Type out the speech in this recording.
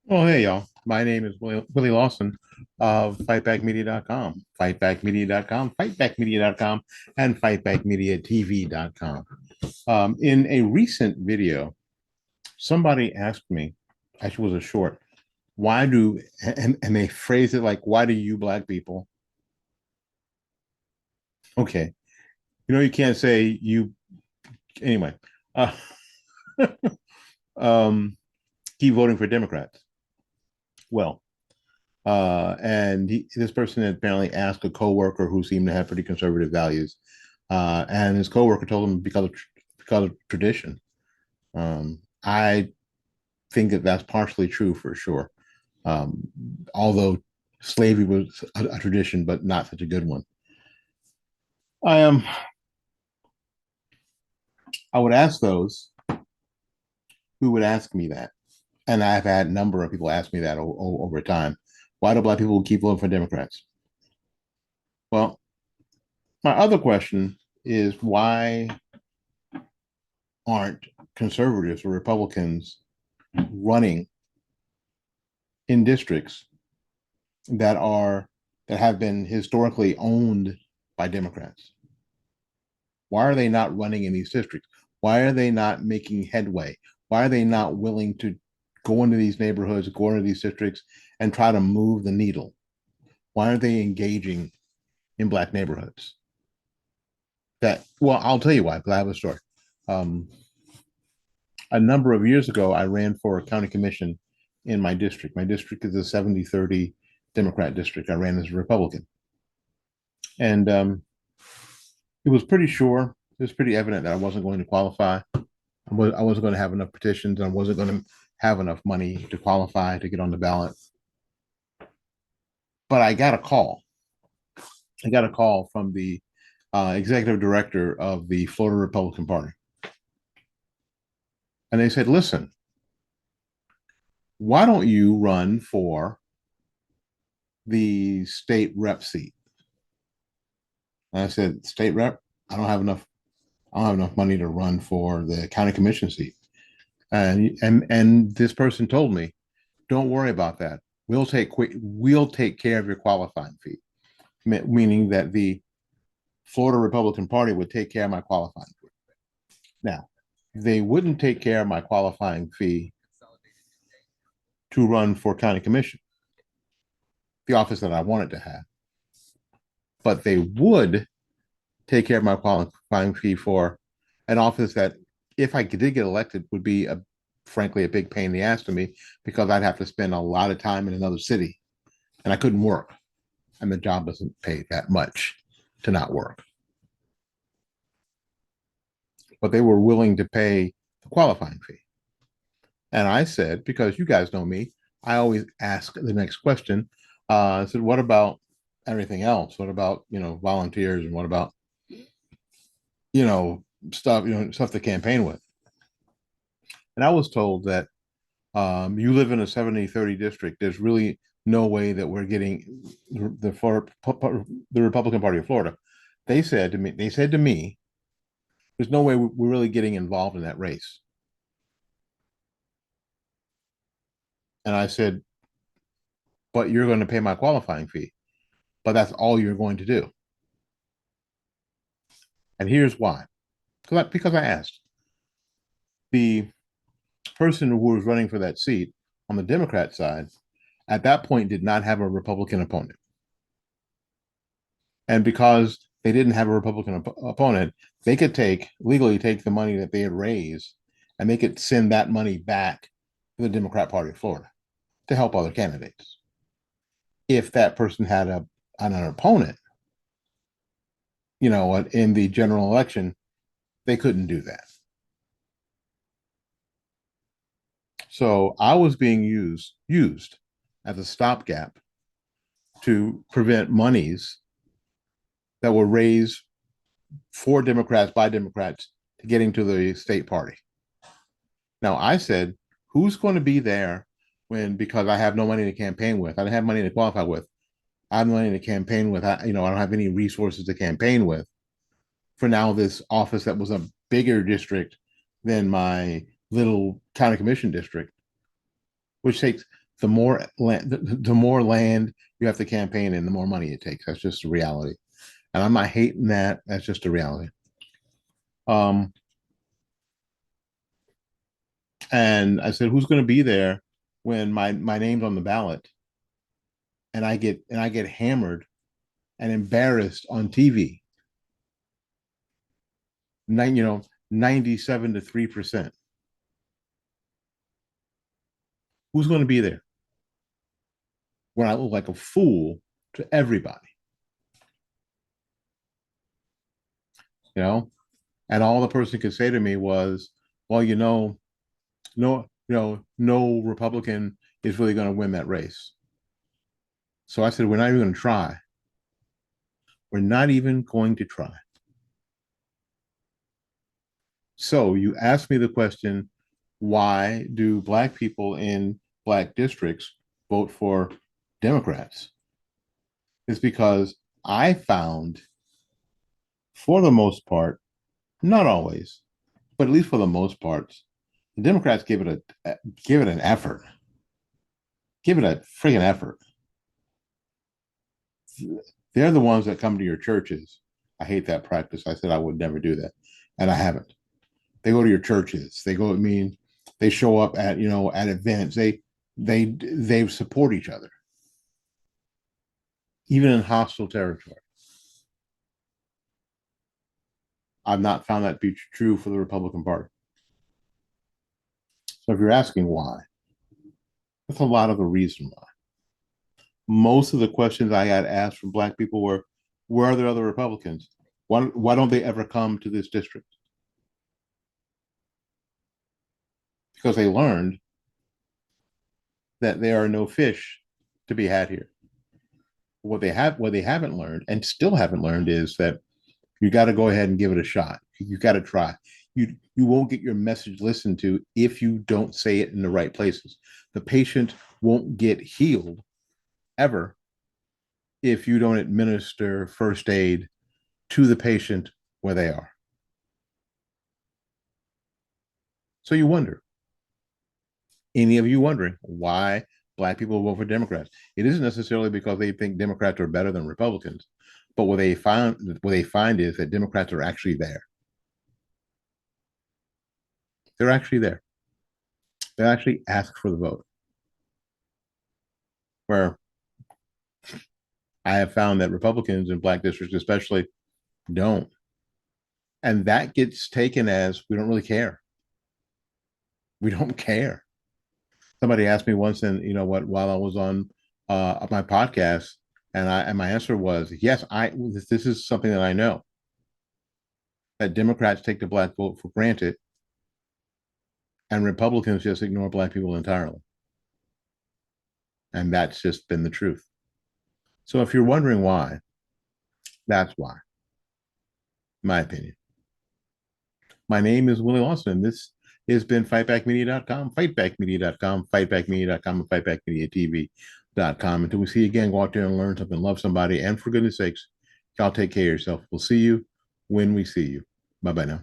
Oh, hey, y'all. My name is Willie Lawson of fightbackmedia.com, fightbackmedia.com, and fightbackmediatv.com. In a recent video, somebody asked me, actually was a short, why do, and they phrased it like, why do you black people? Okay. You can't say you, anyway, uh, um, keep voting for Democrats. Well, this person had apparently asked a coworker who seemed to have pretty conservative values, and his coworker told him because of tradition. I think that that's partially true for sure. Um, Although slavery was a tradition, but not such a good one. I am. I would ask those who would ask me that, and I've had a number of people ask me that over time. Why do black people keep voting for Democrats? Well, my other question is why aren't conservatives or Republicans running in districts that are that have been historically owned by Democrats? Why are they not running in these districts? Why are they not making headway? Why are they not willing to go into these neighborhoods, go into these districts, and try to move the needle? Why aren't they engaging in black neighborhoods? I'll tell you why, because I have a story. Um, a number of years ago, I ran for a county commission in my district. My district is a 70-30 Democrat district. I ran as a Republican. And it was pretty sure, it was pretty evident that I wasn't going to qualify. I wasn't going to have enough petitions. And I wasn't going to have enough money to qualify to get on the ballot. But I got a call. I got a call from the executive director of the Florida Republican Party. And they said, listen, why don't you run for the state rep seat? And I said, state rep, I don't have enough. I don't have enough money to run for the county commission seat. And this person told me, don't worry about that. We'll take care of your qualifying fee, meaning that the Florida Republican Party would take care of my qualifying fee. Now, they wouldn't take care of my qualifying fee to run for county commission, the office that I wanted to have, but they would take care of my qualifying fee for an office that, if I did get elected, would be frankly a big pain in the ass to me because I'd have to spend a lot of time in another city, and I couldn't work, and the job doesn't pay that much to not work. But they were willing to pay the qualifying fee, and I said, because you guys know me, I always ask the next question. I said, "What about everything else? What about volunteers, and what about you know stuff to campaign with?" And I was told that you live in a 70-30 district. There's really no way that we're getting the Republican Party of Florida. They said to me, there's no way we're really getting involved in that race. And I said, but you're going to pay my qualifying fee, but that's all you're going to do. And here's why. Because I asked. The person who was running for that seat on the Democrat side at that point did not have a Republican opponent. And because they didn't have a Republican opponent, they could legally take the money that they had raised, and they could send that money back to the Democrat Party of Florida to help other candidates. If that person had an opponent, in the general election, they couldn't do that. So I was being used as a stopgap to prevent monies that were raised for Democrats by Democrats to getting to the state party. Now I said, who's going to be there because I have no money to campaign with? I don't have money to qualify with. I have money to campaign with. I don't have any resources to campaign with. For now, this office that was a bigger district than my little county commission district, which takes the more land, the more land you have to campaign in, the more money it takes. That's just a reality. And I'm not hating that. That's just a reality. Um, and I said, who's going to be there when my name's on the ballot and I get hammered and embarrassed on TV? 97 to 3%. Who's going to be there when I look like a fool to everybody? You know, and all the person could say to me was, "Well, no Republican is really going to win that race." So I said, "We're not even going to try. We're not even going to try." So you asked me the question, why do black people in black districts vote for Democrats? It's because I found, for the most part, not always, but at least for the most part, the Democrats give it an effort. Give it a friggin' effort. They're the ones that come to your churches. I hate that practice. I said I would never do that, and I haven't. They go to your churches. They go. I mean, they show up at at events. They support each other, even in hostile territory. I've not found that to be true for the Republican Party. So if you're asking why, that's a lot of the reason why. Most of the questions I got asked from black people were, where are there other Republicans? Why don't they ever come to this district? Because they learned that there are no fish to be had here. What they haven't learned and still haven't learned is that you got to go ahead and give it a shot. You got to try. You won't get your message listened to if you don't say it in the right places. The patient won't get healed ever if you don't administer first aid to the patient where they are. So you wonder, any of you wondering why black people vote for Democrats? It isn't necessarily because they think Democrats are better than Republicans, but what they find is that Democrats are actually there. They're actually there. They actually ask for the vote. Where I have found that Republicans in black districts, especially, don't. And that gets taken as we don't really care. We don't care. Somebody asked me once, and while I was on my podcast, and my answer was yes. This is something that I know, that Democrats take the black vote for granted, and Republicans just ignore black people entirely, and that's just been the truth. So if you're wondering why, that's why, in my opinion. My name is Willie Lawson, and this has been fightbackmedia.com, fightbackmedia.com, fightbackmedia.com, and fightbackmediatv.com. Until we see you again, go out there and learn something, love somebody, and for goodness sakes, y'all take care of yourself. We'll see you when we see you. Bye bye now.